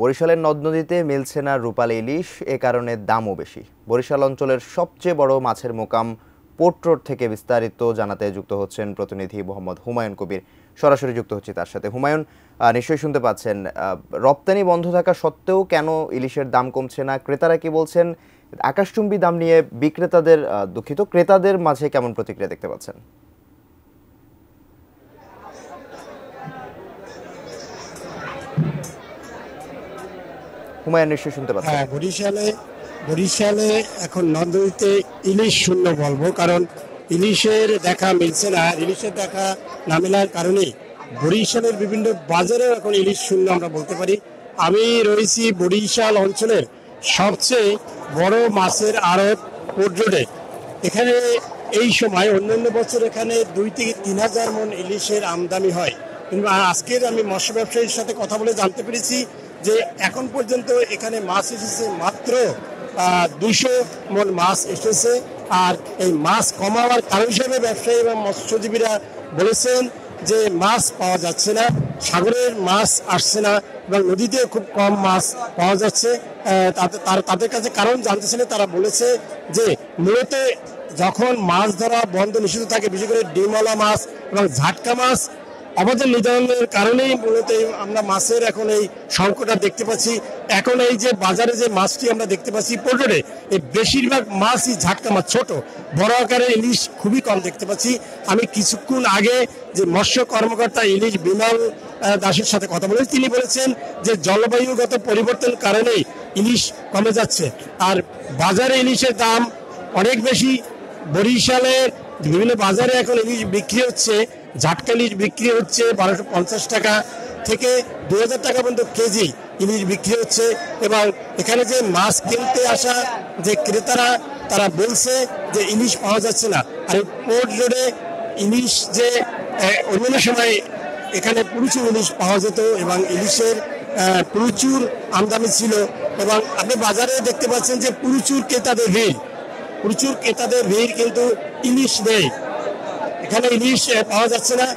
বরিশালের নদ-নদীতে মিলছে না রূপালী ইলিশ, এ কারণে দামও বেশি। বরিশাল অঞ্চলের সবচেয়ে বড় মাছের মোকাম পোর্ট রোড থেকে বিস্তারিত জানাতে যুক্ত হচ্ছেন প্রতিনিধি মোহাম্মদ হুমায়ুন কবির। সরাসরি যুক্ত হচ্ছি তার সাথে। হুমায়ুন, নিশ্চয়ই শুনতে পাচ্ছেন, রপ্তানি বন্ধ থাকা সত্ত্বেও কেন ইলিশের দাম কমছে না? ক্রেতারা কি বলছেন? আকাশচুম্বী দাম নিয়ে ক্রেতাদের মাঝে কেমন প্রতিক্রিয়া দেখতে পাচ্ছেন? হুমায়ুন, নিশ্চয়ই শুনতে পাচ্ছেন। হ্যাঁ, বরিশালে এখন নদীতে ইলিশ শূন্য বলবো, কারণ ইলিশের দেখা মিলছে না। ইলিশের দেখা না মেলার কারণে বরিশালের বিভিন্ন বাজারে এখন ইলিশ শূন্য আমরা বলতে পারি। আমি রয়েছি বরিশাল অঞ্চলের সবচেয়ে বড় মাছের আড়ত পোর্ট রোডে। এখানে এই সময় অন্যান্য বছর এখানে 2 থেকে 3 হাজার মন ইলিশের আমদানি হয়, কিন্তু আজকের আমি মৎস্য ব্যবসায়ীর সাথে কথা বলে জানতে পেরেছি যে এখন পর্যন্ত এখানে মাছ এসেছে মাত্র 200 মন মাছ এসেছে। আর এই মাছ কমাবার কারণ হিসেবে ব্যবসায়ী এবং মৎস্যজীবীরা বলেছেন যে মাছ পাওয়া যাচ্ছে না, সাগরের মাছ আসছে না এবং নদীতে খুব কম মাছ পাওয়া যাচ্ছে। তাদের কাছে কারণ জানতেছিলেন, তারা বলেছে যে মূলত যখন মাছ ধরা বন্ধ নিষিদ্ধ থাকে, বিশেষ করে ডিমওয়ালা মাছ এবং ঝাটকা মাছ আমাদের নিধনের কারণেই মূলত আমরা মাছের এখন এই সংকটটা দেখতে পাচ্ছি। এখন এই যে বাজারে যে মাছটি আমরা দেখতে পাচ্ছি পোর্ট রোডে, এই বেশিরভাগ মাছই ঝাটকা মাছ, ছোট বড় আকারের ইলিশ খুবই কম দেখতে পাচ্ছি। আমি কিছুক্ষণ আগে যে মৎস্য কর্মকর্তা ইলিশ বিমল দাসের সাথে কথা বলেছি, তিনি বলেছেন যে জলবায়ুগত পরিবর্তনের কারণেই ইলিশ কমে যাচ্ছে আর বাজারে ইলিশের দাম অনেক বেশি। বরিশালের বিভিন্ন বাজারে এখন ইলিশ বিক্রি হচ্ছে, ঝাটকা ইলিশ বিক্রি হচ্ছে 1250 টাকা থেকে 2000 টাকা পর্যন্ত কেজি ইলিশ বিক্রি হচ্ছে। এবং এখানে যে মাছ কিনতে আসা যে ক্রেতারা, তারা বলছে যে ইলিশ পাওয়া যাচ্ছে না। আর এই পোর্ট রোডে ইলিশ যে অন্যান্য সময় এখানে প্রচুর ইলিশ পাওয়া যেত এবং ইলিশের প্রচুর আমদানি ছিল, এবং আপনি বাজারে দেখতে পাচ্ছেন যে প্রচুর ক্রেতাদের ভিড়, কিন্তু ইলিশ নেই। এখানে ইলিশ পাওয়া যাচ্ছে না।